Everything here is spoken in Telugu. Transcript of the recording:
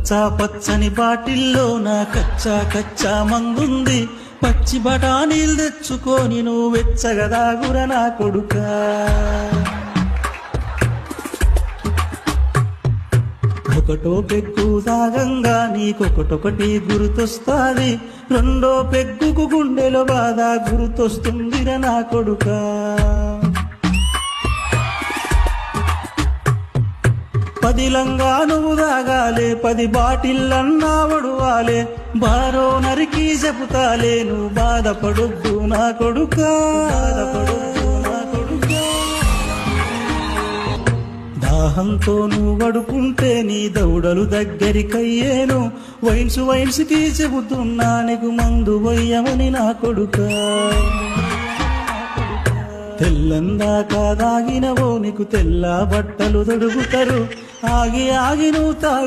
పచ్చా పచ్చని బాటిల్లో నా కచ్చా కచ్చా మందుంది, పచ్చి బఠానీలు తెచ్చుకొని నువ్వు వెచ్చగదాగుర నా కొడుకా. ఒకటో పెగ్గు తాగంగా నీకొకటొకటి గుర్తొస్తాది, రెండో పెగ్గుకు గుండెలో బాధ గుర్తొస్తుందిర నా కొడుకా. పదిలంగా నువ్వు తాగాలే, 10 బాటిల్లన్నా వడువాలే, బారో నరికి చెబుతాలే నువ్వు బాధపడొద్దు నా కొడుకా, బాధపడొద్దు నా కొడుకా. దాహంతో నువ్వు పడుకుంటే నీ దౌడలు దగ్గరికయ్యేను, వైన్స్కి చెబుతున్నా నీకు మందు వయ్యమని నా కొడుకా. తెల్లందాకా దాగినవో నీకు తెల్ల బట్టలు తొడుగుతారు, ఆగి ఆగి నువ్వు తాగు.